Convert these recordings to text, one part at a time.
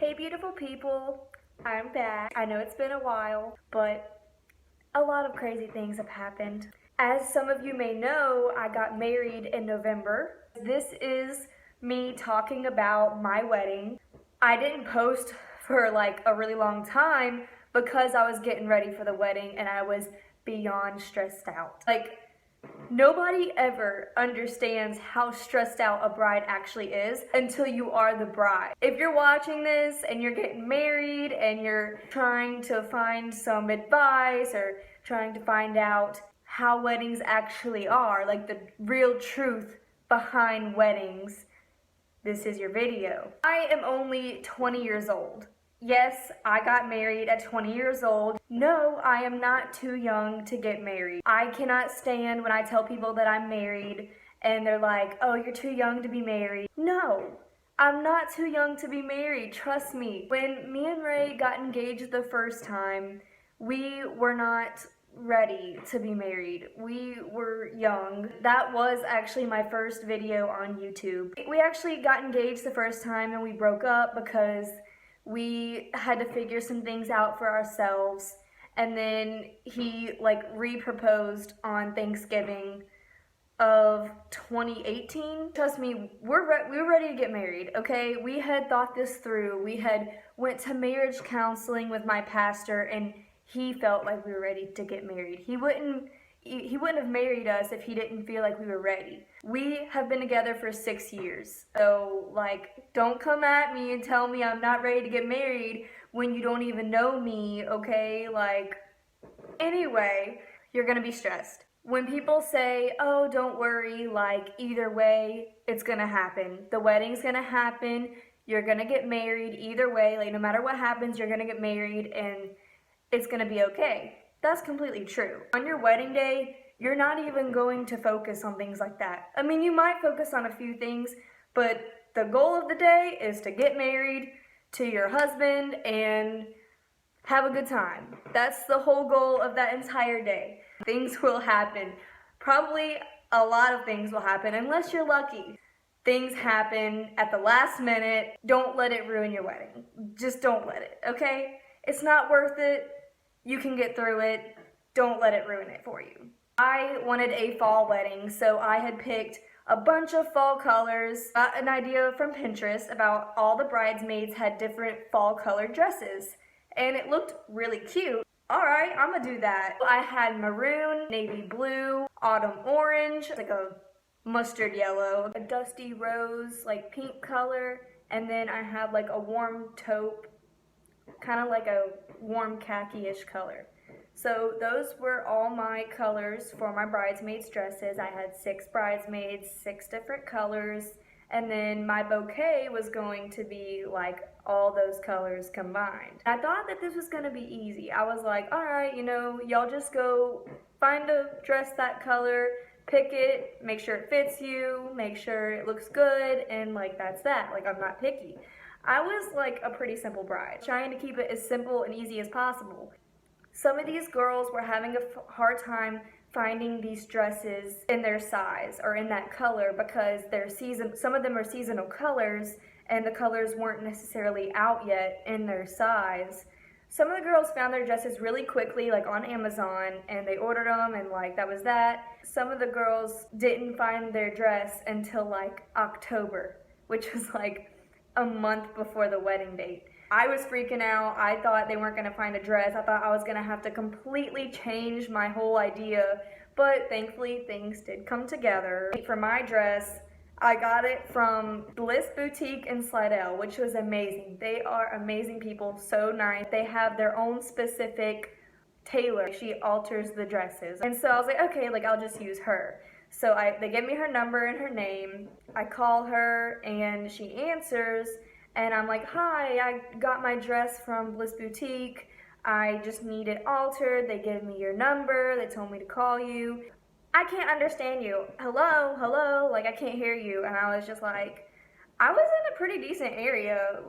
Hey beautiful people, I'm back. I know it's been a while, but a lot of crazy things have happened. As some of you may know, I got married in November. This is me talking about my wedding. I didn't post for like a really long time because I was getting ready for the wedding and I was beyond stressed out. Nobody ever understands how stressed out a bride actually is until you are the bride. If you're watching this and you're getting married and you're trying to find some advice or trying to find out how weddings actually are, like the real truth behind weddings, this is your video. I am only 20 years old. Yes, I got married at 20 years old. No, I am not too young to get married. I cannot stand when I tell people that I'm married and they're like, oh, you're too young to be married. No, I'm not too young to be married, trust me. When me and Ray got engaged the first time, we were not ready to be married. We were young. That was actually my first video on YouTube. We actually got engaged the first time and we broke up because we had to figure some things out for ourselves, and then he re-proposed on Thanksgiving of 2018. Trust me, we were ready to get married, okay? We had thought this through. We had went to marriage counseling with my pastor, and he felt like we were ready to get married. He wouldn't have married us if he didn't feel like we were ready. We have been together for 6 years. So, don't come at me and tell me I'm not ready to get married when you don't even know me, okay? Anyway, you're gonna be stressed. When people say, oh, don't worry, either way, it's gonna happen. The wedding's gonna happen. You're gonna get married either way. No matter what happens, you're gonna get married and it's gonna be okay. That's completely true. On your wedding day, you're not even going to focus on things like that. I mean, you might focus on a few things, but the goal of the day is to get married to your husband and have a good time. That's the whole goal of that entire day. Things will happen. Probably a lot of things will happen, unless you're lucky. Things happen at the last minute. Don't let it ruin your wedding. Just don't let it, okay? It's not worth it. You can get through it. Don't let it ruin it for you. I wanted a fall wedding, so I had picked a bunch of fall colors. Got an idea from Pinterest about all the bridesmaids had different fall colored dresses, and it looked really cute. All right, I'm gonna do that. I had maroon, navy blue, autumn orange, like a mustard yellow, a dusty rose, pink color, and then I have a warm taupe, kind of like a warm khaki-ish color. So those were all my colors for my bridesmaids' dresses. I had 6 bridesmaids, 6 different colors, and then my bouquet was going to be all those colors combined. I thought that this was gonna be easy. I was like, all right, y'all just go find a dress that color, pick it, make sure it fits you, make sure it looks good, and that's that. I'm not picky. I was a pretty simple bride, trying to keep it as simple and easy as possible. Some of these girls were having a hard time finding these dresses in their size or in that color because some of them are seasonal colors and the colors weren't necessarily out yet in their size. Some of the girls found their dresses really quickly, on Amazon, and they ordered them, and that was that. Some of the girls didn't find their dress until October, which was a month before the wedding date. I was freaking out. I thought they weren't gonna find a dress. I thought I was gonna have to completely change my whole idea, but thankfully things did come together. For my dress, I got it from Bliss Boutique in Slidell, which was amazing. They are amazing people, so nice. They have their own specific tailor. She alters the dresses. And so I was like, okay, I'll just use her. So they give me her number and her name. I call her and she answers, and I'm like, hi, I got my dress from Bliss Boutique. I just need it altered. They gave me your number. They told me to call you. I can't understand you. Hello, hello, I can't hear you. And I was just I was in a pretty decent area,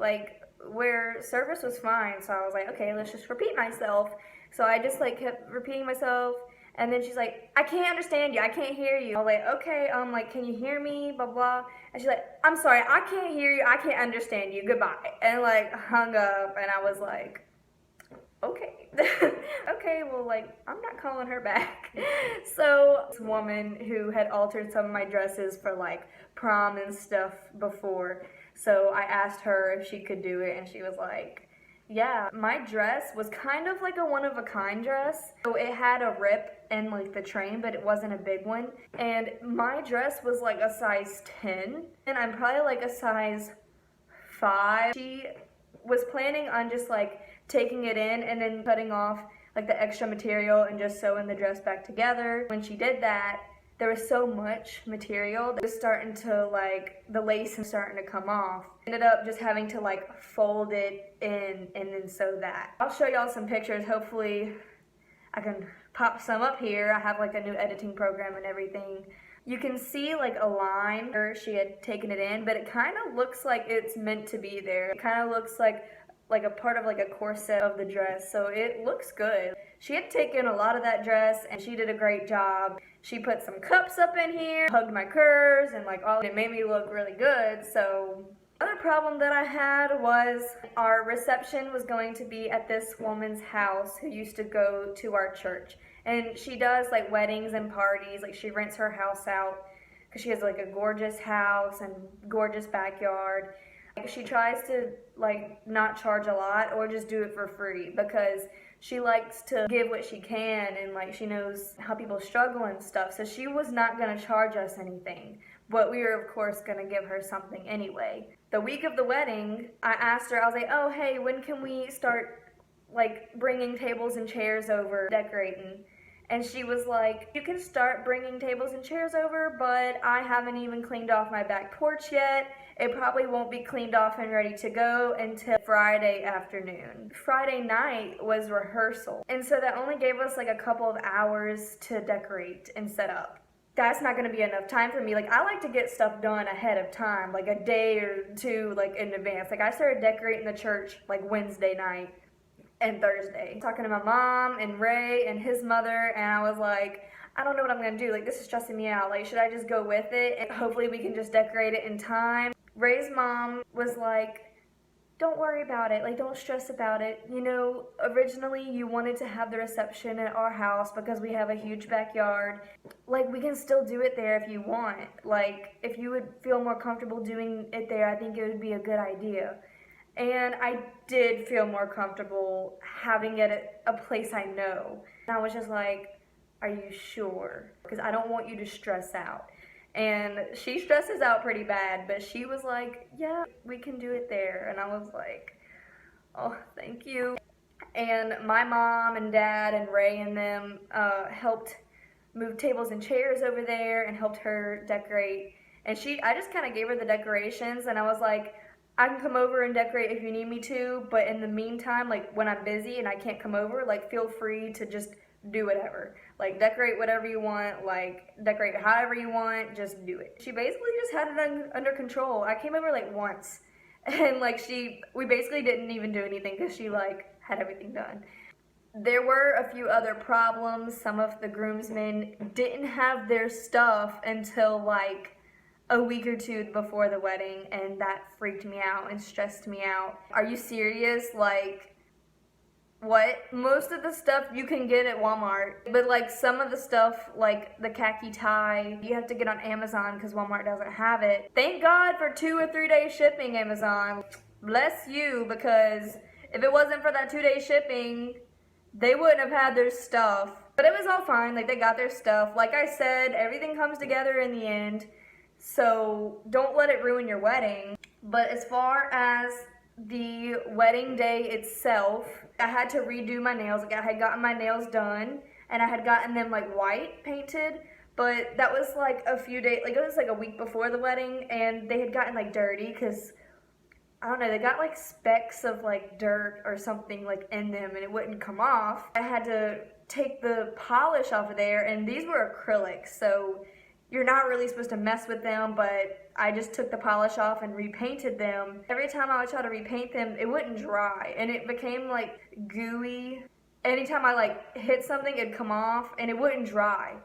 where service was fine. So I was like, okay, let's just repeat myself. So I just kept repeating myself. And then she's like, I can't understand you. I can't hear you. I was like, okay, like, can you hear me? Blah, blah. And she's like, I'm sorry, I can't hear you. I can't understand you. Goodbye. And like hung up. And I was like, okay. Okay, well, like, I'm not calling her back. So this woman who had altered some of my dresses for like prom and stuff before. So I asked her if she could do it, and she was like, yeah. My dress was kind of like a one-of-a-kind dress. So it had a rip in like the train, but it wasn't a big one. And my dress was like a size 10, and I'm probably like a size 5. She was planning on just like taking it in and then cutting off like the extra material and just sewing the dress back together. When she did that, there was so much material that was starting to like, the lace was starting to come off. Ended up just having to like fold it in and then sew that. I'll show y'all some pictures. Hopefully I can pop some up here. I have like a new editing program and everything. You can see like a line where she had taken it in, but it kind of looks like it's meant to be there. It kind of looks like a part of like a corset of the dress, so it looks good. She had taken a lot of that dress and she did a great job. She put some cups up in here, hugged my curves, and like all, it made me look really good. So another problem that I had was our reception was going to be at this woman's house who used to go to our church. And she does like weddings and parties, like she rents her house out because she has like a gorgeous house and gorgeous backyard. She tries to like not charge a lot or just do it for free because she likes to give what she can, and like she knows how people struggle and stuff. So she was not going to charge us anything, but we were of course going to give her something anyway. The week of the wedding, I asked her, I was like, oh hey, when can we start like bringing tables and chairs over, decorating? And she was like, you can start bringing tables and chairs over, but I haven't even cleaned off my back porch yet. It probably won't be cleaned off and ready to go until Friday afternoon. Friday night was rehearsal, and so that only gave us like a couple of hours to decorate and set up. That's not going to be enough time for me. Like, I like to get stuff done ahead of time, like a day or two like in advance. Like, I started decorating the church like Wednesday night and Thursday. Talking to my mom and Ray and his mother, and I was like, I don't know what I'm gonna do. Like, this is stressing me out. Like, should I just go with it and hopefully we can just decorate it in time? Ray's mom was like, don't worry about it. Like, don't stress about it. You know, originally you wanted to have the reception at our house because we have a huge backyard. Like, we can still do it there if you want. Like, if you would feel more comfortable doing it there, I think it would be a good idea. And I did feel more comfortable having it at a place I know. And I was just like, are you sure? Because I don't want you to stress out. And she stresses out pretty bad, but she was like, yeah, we can do it there. And I was like, oh, thank you. And my mom and dad and Ray and them helped move tables and chairs over there and helped her decorate. And I just kind of gave her the decorations, and I was like, I can come over and decorate if you need me to, but in the meantime, like when I'm busy and I can't come over, like feel free to just do whatever. Like decorate whatever you want, like decorate however you want, just do it. She basically just had it under control. I came over like once, and like we basically didn't even do anything because she like had everything done. There were a few other problems. Some of the groomsmen didn't have their stuff until like a week or two before the wedding, and that freaked me out and stressed me out. Are you serious? Like, what? Most of the stuff you can get at Walmart, but like some of the stuff, like the khaki tie, you have to get on Amazon because Walmart doesn't have it. Thank God for 2 or 3 day shipping, Amazon. Bless you, because if it wasn't for that 2-day shipping, they wouldn't have had their stuff. But it was all fine. Like, they got their stuff. Like I said, everything comes together in the end. So don't let it ruin your wedding. But as far as the wedding day itself, I had to redo my nails. Like, I had gotten my nails done and I had gotten them like white painted, but that was like a few days, like it was like a week before the wedding, and they had gotten like dirty because I don't know, they got like specks of like dirt or something like in them and it wouldn't come off. I had to take the polish off of there, and these were acrylics, so you're not really supposed to mess with them, but I just took the polish off and repainted them. Every time I would try to repaint them, it wouldn't dry, and it became like gooey anytime I like hit something, it'd come off and it wouldn't dry.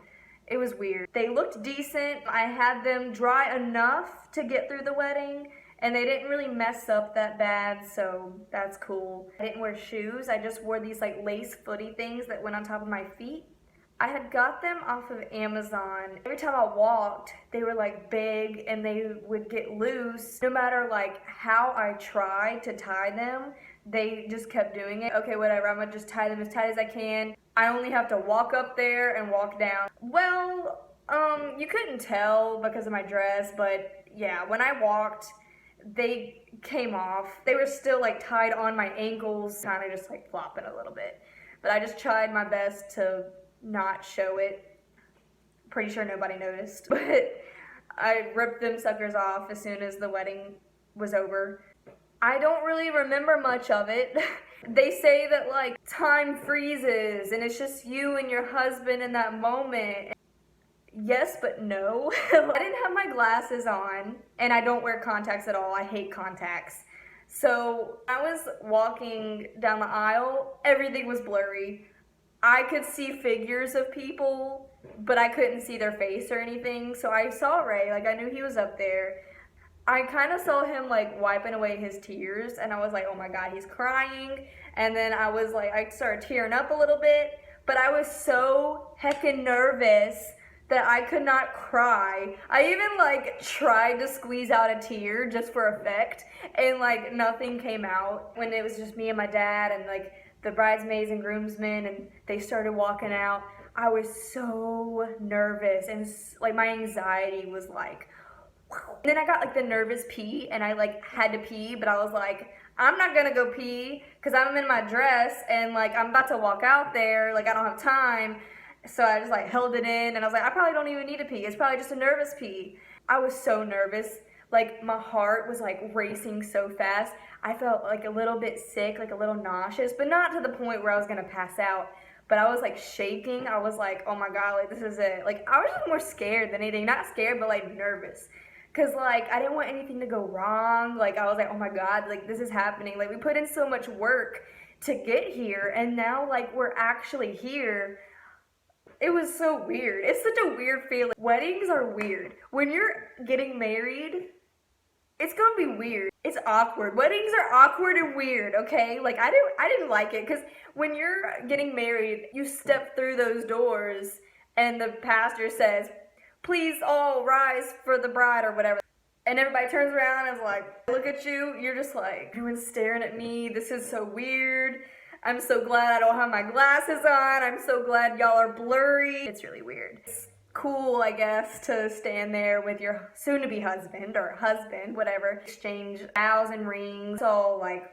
It was weird. They looked decent. I had them dry enough to get through the wedding, and they didn't really mess up that bad, so that's cool. I didn't wear shoes. I just wore these like lace footy things that went on top of my feet. I had got them off of Amazon. Every time I walked, they were like big and they would get loose. No matter like how I tried to tie them, they just kept doing it. Okay, whatever, I'm gonna just tie them as tight as I can. I only have to walk up there and walk down. Well, you couldn't tell because of my dress, but yeah, when I walked, they came off. They were still like tied on my ankles, kind of just like flopping a little bit. But I just tried my best to not show it. Pretty sure nobody noticed, but I ripped them suckers off as soon as the wedding was over. I don't really remember much of it. They say that like time freezes and it's just you and your husband in that moment. Yes, but no. I didn't have my glasses on and I don't wear contacts at all. I hate contacts. So I was walking down the aisle, everything was blurry. I could see figures of people, but I couldn't see their face or anything. So I saw Ray, like I knew he was up there. I kind of saw him like wiping away his tears and I was like, oh my God, he's crying. And then I was like, I started tearing up a little bit, but I was so heckin' nervous that I could not cry. I even like tried to squeeze out a tear just for effect and like nothing came out when it was just me and my dad and like the bridesmaids and groomsmen and they started walking out. I was so nervous and like my anxiety was like, and then I got like the nervous pee and I like had to pee, but I was like, I'm not gonna go pee because I'm in my dress and like I'm about to walk out there, like I don't have time. So I just like held it in and I was like, I probably don't even need to pee. It's probably just a nervous pee. I was so nervous. Like my heart was like racing so fast. I felt like a little bit sick, like a little nauseous, but not to the point where I was gonna pass out. But I was like shaking. I was like, oh my God, like this is it. Like I was just more scared than anything. Not scared, but like nervous. Cause like I didn't want anything to go wrong. Like I was like, oh my God, like this is happening. Like we put in so much work to get here and now like we're actually here. It was so weird. It's such a weird feeling. Weddings are weird. When you're getting married, it's gonna be weird. It's awkward. Weddings are awkward and weird, okay? Like I didn't like it because when you're getting married, you step through those doors and the pastor says, please all rise for the bride or whatever. And everybody turns around and is like, look at you. You're just like, everyone's staring at me. This is so weird. I'm so glad I don't have my glasses on. I'm so glad y'all are blurry. It's really weird. It's cool, I guess, to stand there with your soon-to-be husband or husband, whatever. Exchange vows and rings. It's all like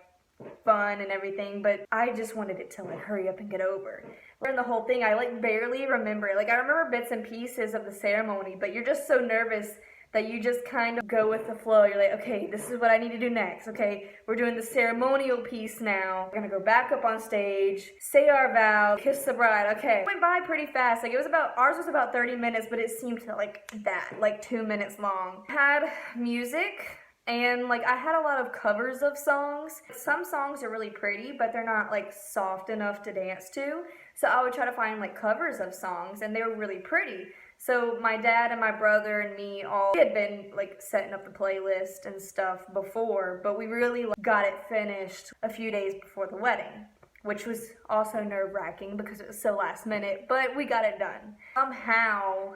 fun and everything, but I just wanted it to like hurry up and get over. During the whole thing, I like barely remember it. Like I remember bits and pieces of the ceremony, but you're just so nervous that you just kind of go with the flow. You're like, okay, this is what I need to do next. Okay, we're doing the ceremonial piece now. We're gonna go back up on stage, say our vow, kiss the bride. Okay, it went by pretty fast. Like ours was about 30 minutes, but it seemed like that, like 2 minutes long. Had music. And like I had a lot of covers of songs. Some songs are really pretty, but they're not like soft enough to dance to. So I would try to find like covers of songs and they were really pretty. So my dad and my brother and me all had been like setting up the playlist and stuff before, but we really like, got it finished a few days before the wedding, which was also nerve-wracking because it was so last minute, but we got it done. Somehow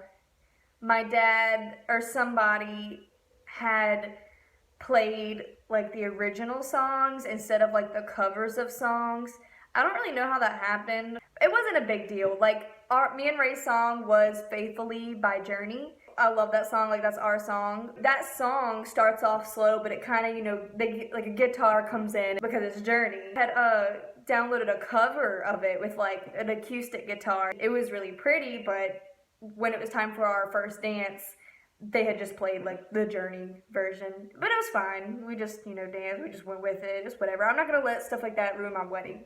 my dad or somebody had played like the original songs instead of like the covers of songs. I don't really know how that happened. It wasn't a big deal. Like me and Ray's song was Faithfully by Journey. I love that song, like that's our song. That song starts off slow, but it kind of, you know, like a guitar comes in because it's Journey. I had downloaded a cover of it with like an acoustic guitar. It was really pretty, but when it was time for our first dance, they had just played like the Journey version, but it was fine. We just, you know, danced, we just went with it, just whatever. I'm not gonna let stuff like that ruin my wedding,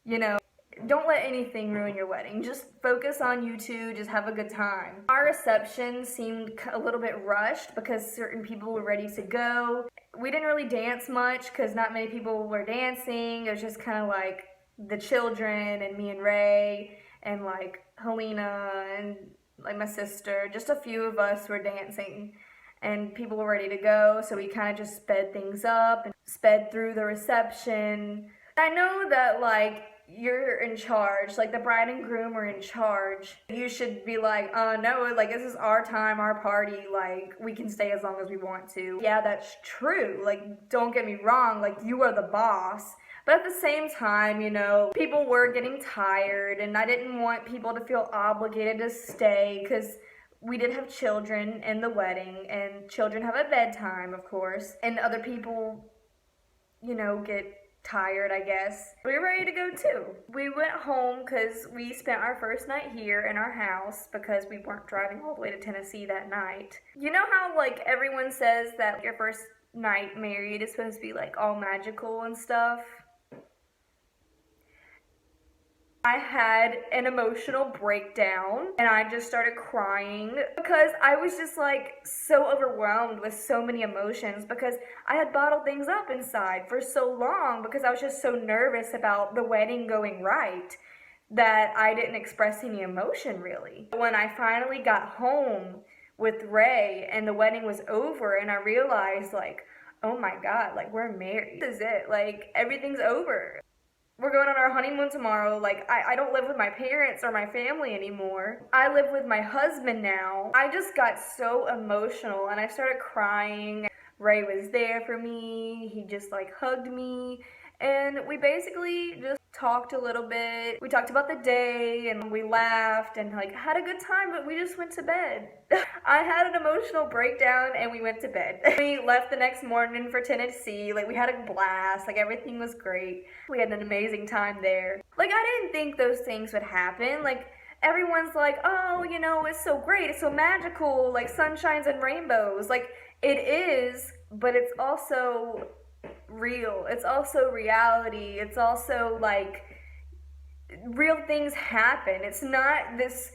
you know? Don't let anything ruin your wedding. Just focus on you two, just have a good time. Our reception seemed a little bit rushed because certain people were ready to go. We didn't really dance much because not many people were dancing. It was just kind of like the children and me and Ray and like Helena and like my sister, just a few of us were dancing and people were ready to go, so we kind of just sped things up and sped through the reception. I know that like you're in charge, like the bride and groom are in charge. You should be like, no, like this is our time, our party, like we can stay as long as we want to. Yeah, that's true, like don't get me wrong, like you are the boss. But at the same time, you know, people were getting tired and I didn't want people to feel obligated to stay because we did have children in the wedding and children have a bedtime, of course, and other people, you know, get tired, I guess. We were ready to go too. We went home because we spent our first night here in our house because we weren't driving all the way to Tennessee that night. You know how like everyone says that your first night married is supposed to be like all magical and stuff? I had an emotional breakdown and I just started crying because I was just like so overwhelmed with so many emotions because I had bottled things up inside for so long because I was just so nervous about the wedding going right that I didn't express any emotion really. When I finally got home with Ray and the wedding was over and I realized like, oh my God, like we're married. This is it, like everything's over. We're going on our honeymoon tomorrow. Like, I don't live with my parents or my family anymore. I live with my husband now. I just got so emotional and I started crying. Ray was there for me. He just like hugged me. And we basically just talked a little bit. We talked about the day and we laughed and like had a good time, but we just went to bed. I had an emotional breakdown and we went to bed. We left the next morning for Tennessee. Like we had a blast. Like everything was great. We had an amazing time there. Like I didn't think those things would happen. Like everyone's like, oh, you know, it's so great. It's so magical. Like sunshines and rainbows. Like it is, but it's also real. It's also reality. It's also like real things happen. It's not this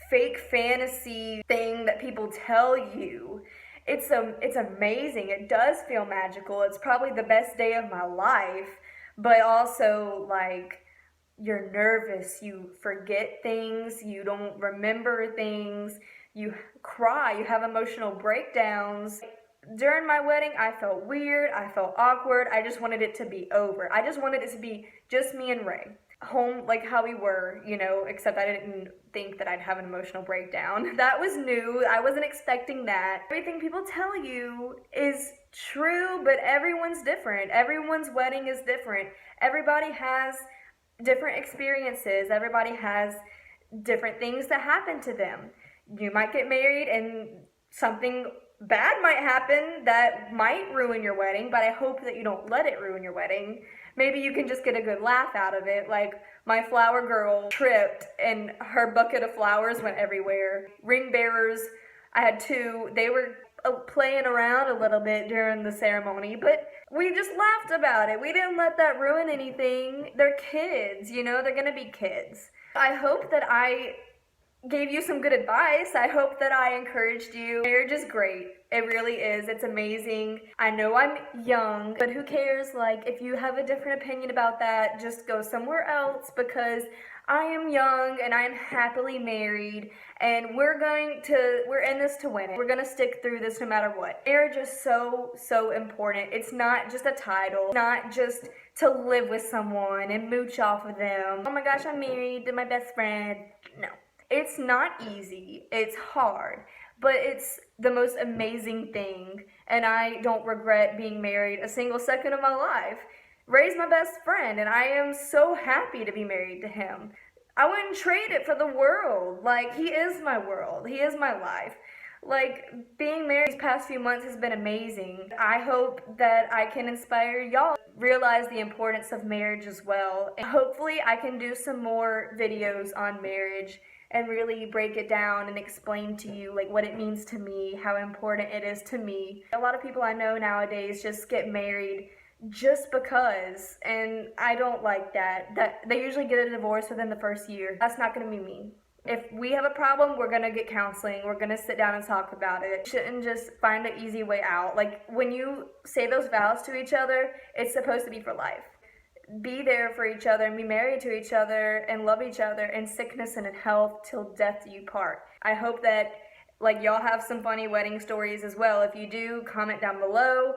fake fantasy thing that people tell you. It's amazing. It does feel magical. It's probably the best day of my life, but also like you're nervous, you forget things, you don't remember things, you cry, you have emotional breakdowns. During my wedding, I felt weird, I felt awkward, I just wanted it to be over. I just wanted it to be just me and Ray. Home like how we were, you know, except I didn't think that I'd have an emotional breakdown. That was new, I wasn't expecting that. Everything people tell you is true, but everyone's different. Everyone's wedding is different. Everybody has different experiences. Everybody has different things that happen to them. You might get married and something bad might happen that might ruin your wedding, but I hope that you don't let it ruin your wedding. Maybe you can just get a good laugh out of it. Like my flower girl tripped and her bucket of flowers went everywhere. Ring bearers, I had two, they were playing around a little bit during the ceremony, but we just laughed about it. We didn't let that ruin anything. They're kids, you know, they're gonna be kids. I hope that I gave you some good advice. I hope that I encouraged you. Marriage is great. It really is. It's amazing. I know I'm young, but who cares? Like, if you have a different opinion about that, just go somewhere else because I am young and I am happily married and we're in this to win it. We're gonna stick through this no matter what. Marriage is so important. It's not just a title, not just to live with someone and mooch off of them. Oh my gosh, I'm married to my best friend. No. It's not easy, it's hard, but it's the most amazing thing, and I don't regret being married a single second of my life. Ray's my best friend, and I am so happy to be married to him. I wouldn't trade it for the world. Like, he is my world, he is my life. Like, being married these past few months has been amazing. I hope that I can inspire y'all to realize the importance of marriage as well. And hopefully I can do some more videos on marriage and really break it down and explain to you like what it means to me, how important it is to me. A lot of people I know nowadays just get married just because, and I don't like that. They usually get a divorce within the first year. That's not gonna be me. If we have a problem, we're gonna get counseling. We're gonna sit down and talk about it. You shouldn't just find an easy way out. Like when you say those vows to each other, it's supposed to be for life. be there for each other and be married to each other and love each other in sickness and in health till death do you part. I hope that like y'all have some funny wedding stories as well. If you do, comment down below.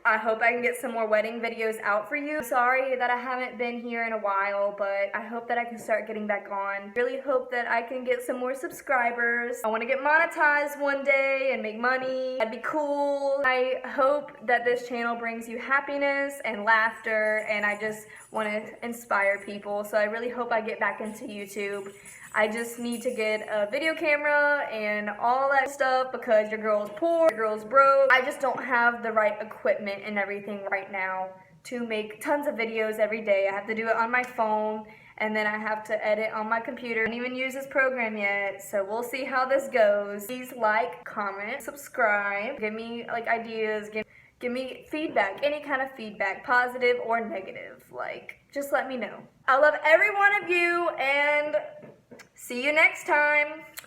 I hope I can get some more wedding videos out for you. Sorry that I haven't been here in a while, but I hope that I can start getting back on. Really hope that I can get some more subscribers. I want to get monetized one day and make money. That'd be cool. I hope that this channel brings you happiness and laughter, and I just want to inspire people. So I really hope I get back into YouTube. I just need to get a video camera and all that stuff because your girl's poor, your girl's broke. I just don't have the right equipment and everything right now to make tons of videos every day. I have to do it on my phone and then I have to edit on my computer. I don't even use this program yet, so we'll see how this goes. Please like, comment, subscribe, give me like ideas, give me feedback, any kind of feedback, positive or negative. Like, just let me know. I love every one of you and see you next time.